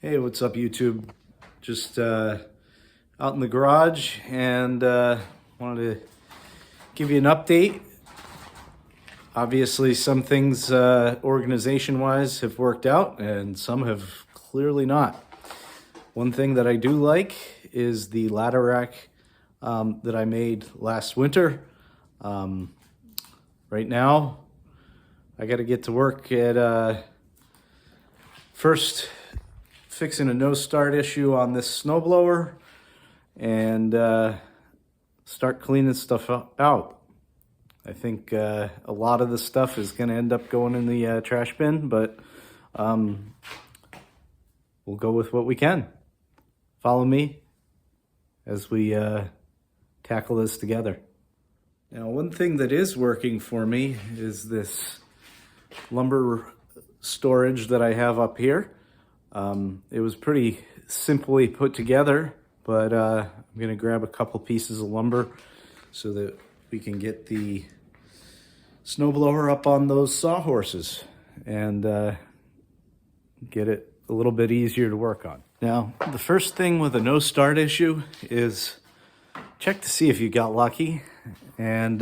Hey, what's up YouTube? Just out in the garage and wanted to give you an update. Obviously some things organization-wise have worked out and some have clearly not. One thing that I do like is the ladder rack that I made last winter. Right now I got to get to work at first fixing a no start issue on this snowblower and start cleaning stuff out. I think a lot of the stuff is going to end up going in the trash bin, but we'll go with what we can. Follow me as we tackle this together. Now, one thing that is working for me is this lumber storage that I have up here. It was pretty simply put together, but I'm going to grab a couple pieces of lumber so that we can get the snowblower up on those sawhorses and get it a little bit easier to work on. Now, the first thing with a no start issue is check to see if you got lucky and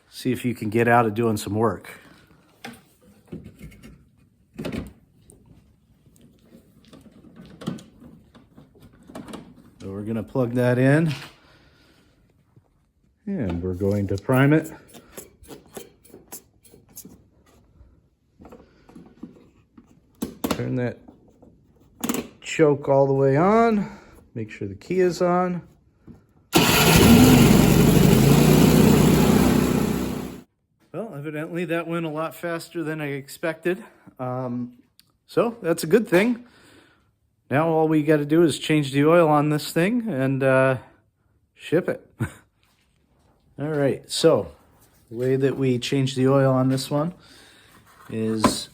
see if you can get out of doing some work. So we're going to plug that in and we're going to prime it. Turn that choke all the way on. Make sure the key is on. Well, evidently that went a lot faster than I expected. So that's a good thing. Now all we got to do is change the oil on this thing and ship it. All right, so the way that we change the oil on this one is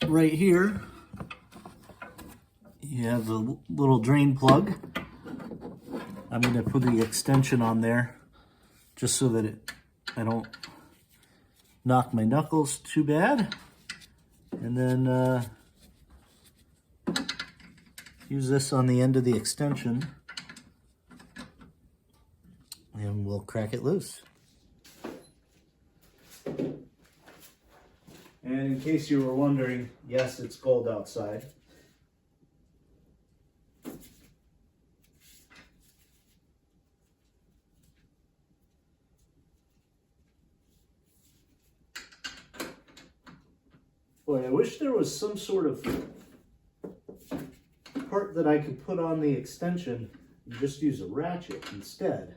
right here. You have the little drain plug. I'm going to put the extension on there just so that I don't knock my knuckles too bad. And then use this on the end of the extension and we'll crack it loose. And in case you were wondering, yes, it's cold outside. Boy, I wish there was some sort of part that I could put on the extension and just use a ratchet instead.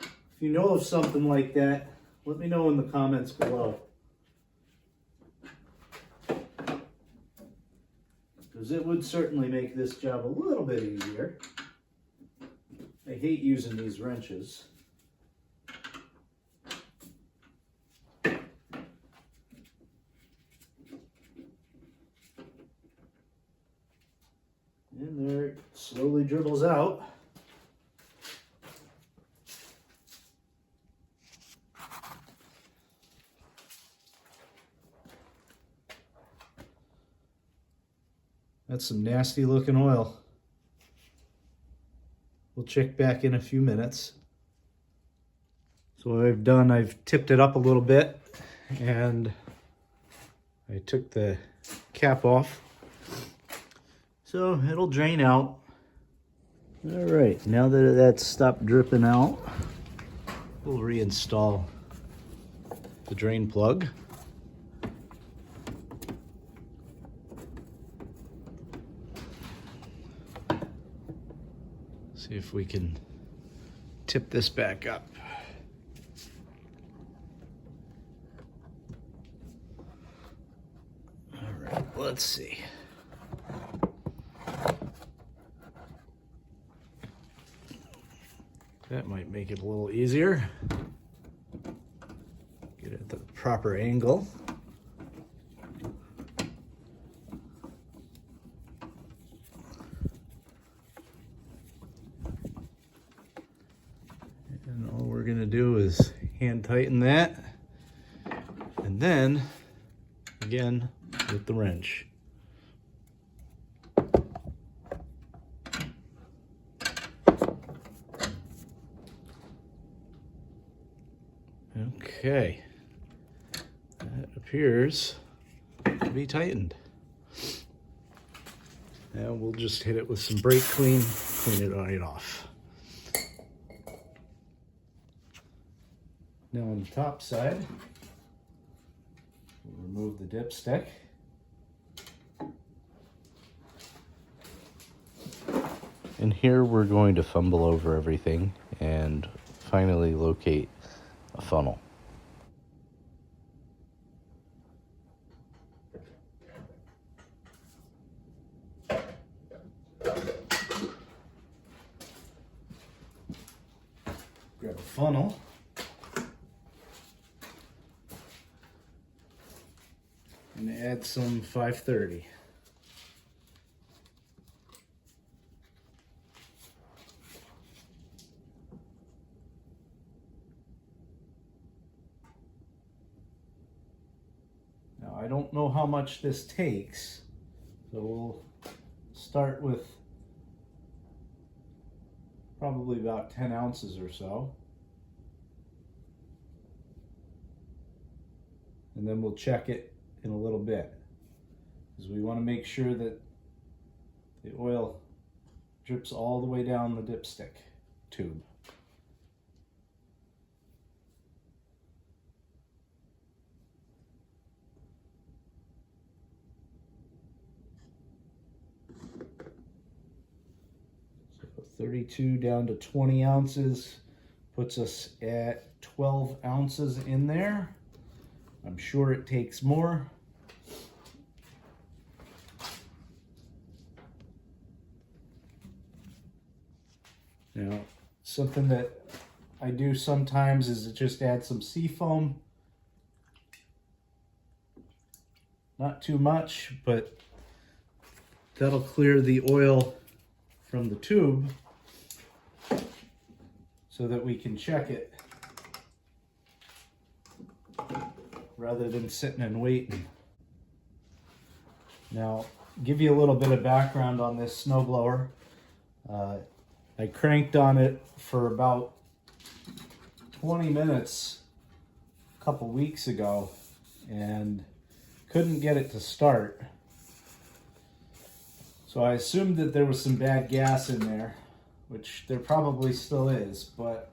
If you know of something like that, let me know in the comments below. Because it would certainly make this job a little bit easier. I hate using these wrenches. And there it slowly dribbles out. That's some nasty looking oil. We'll check back in a few minutes. So what I've done, I've tipped it up a little bit and I took the cap off. So it'll drain out. All right, now that that's stopped dripping out, we'll reinstall the drain plug. See if we can tip this back up. All right, let's see. That might make it a little easier. Get it at the proper angle. And all we're gonna do is hand tighten that And then, again, with the wrench. Okay, that appears to be tightened. Now we'll just hit it with some brake clean it right off. Now on the top side, we'll remove the dipstick. And here we're going to fumble over everything and finally locate a funnel. Grab a funnel. And add some 530. Now I don't know how much this takes, so we'll start with probably about 10 ounces or so. And then we'll check it in a little bit, because we want to make sure that the oil drips all the way down the dipstick tube. So 32 down to 20 ounces puts us at 12 ounces in there. I'm sure it takes more. Now, something that I do sometimes is just add some seafoam. Not too much, but that'll clear the oil from the tube so that we can check it rather than sitting and waiting. Now, give you a little bit of background on this snowblower. I cranked on it for about 20 minutes a couple weeks ago and couldn't get it to start. So I assumed that there was some bad gas in there, which there probably still is, but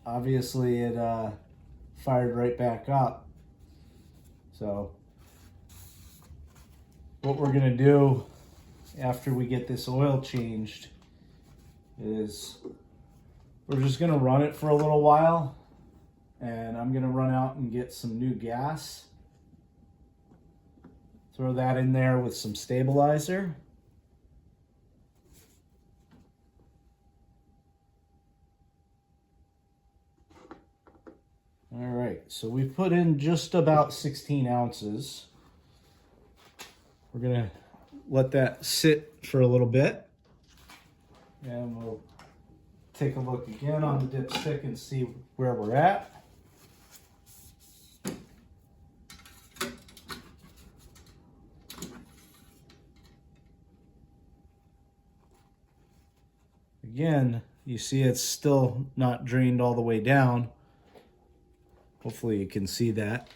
obviously it fired right back up. So what we're gonna do after we get this oil changed is we're just gonna run it for a little while, and I'm gonna run out and get some new gas, throw that in there with some stabilizer. All right, so we put in just about 16 ounces. We're gonna let that sit for a little bit, and we'll take a look again on the dipstick and see where we're at. Again, you see it's still not drained all the way down. Hopefully you can see that.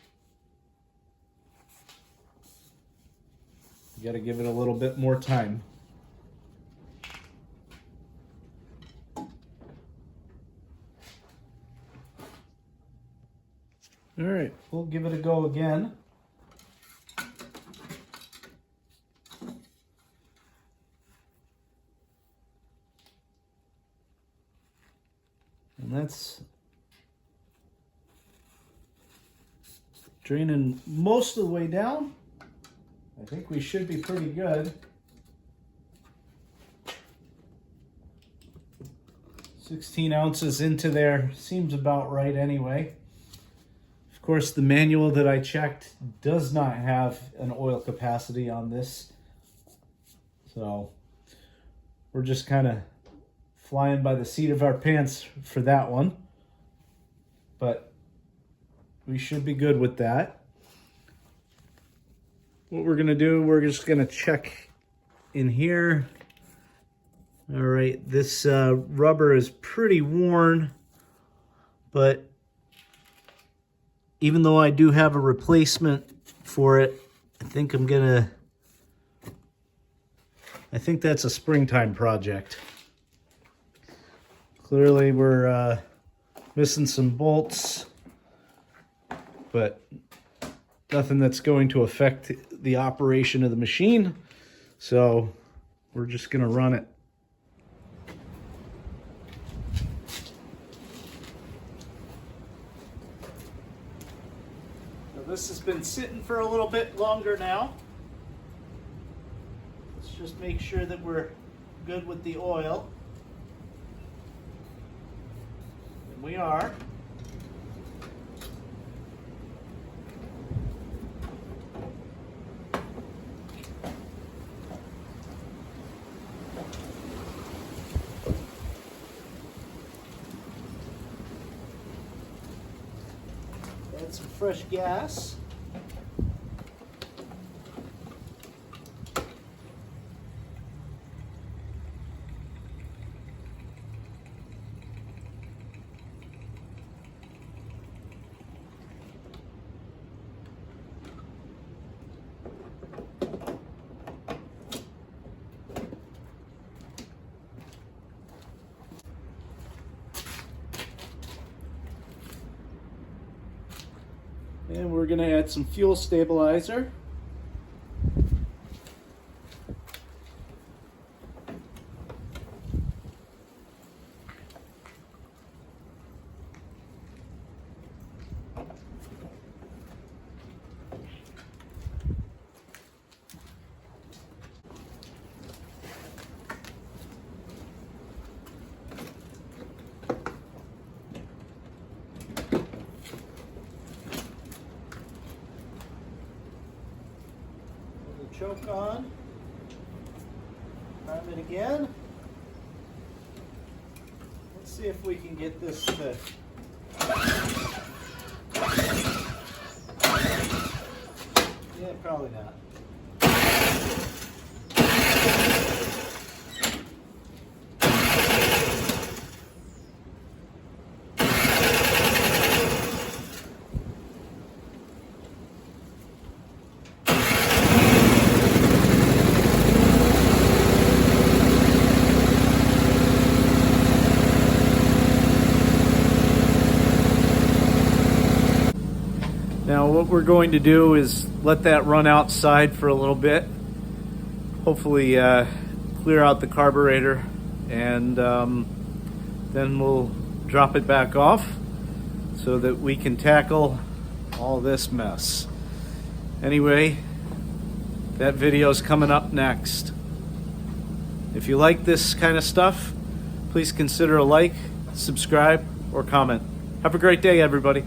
You got to give it a little bit more time. All right, we'll give it a go again. And that's draining most of the way down. I think we should be pretty good. 16 ounces into there seems about right anyway. Of course, the manual that I checked does not have an oil capacity on this. So we're just kind of flying by the seat of our pants for that one. But we should be good with that. What we're gonna do, we're just gonna check in here. All right, this rubber is pretty worn, but even though I do have a replacement for it, I think that's a springtime project. Clearly we're missing some bolts, but nothing that's going to affect the operation of the machine. So we're just gonna run it. So this has been sitting for a little bit longer now. Let's just make sure that we're good with the oil. And we are. Add some fresh gas. And we're going to add some fuel stabilizer. Choke on, prime it again. Let's see if we can get this to yeah, probably not. Now what we're going to do is let that run outside for a little bit, hopefully clear out the carburetor, and then we'll drop it back off so that we can tackle all this mess. Anyway, that video is coming up next. If you like this kind of stuff, please consider a like, subscribe, or comment. Have a great day, everybody.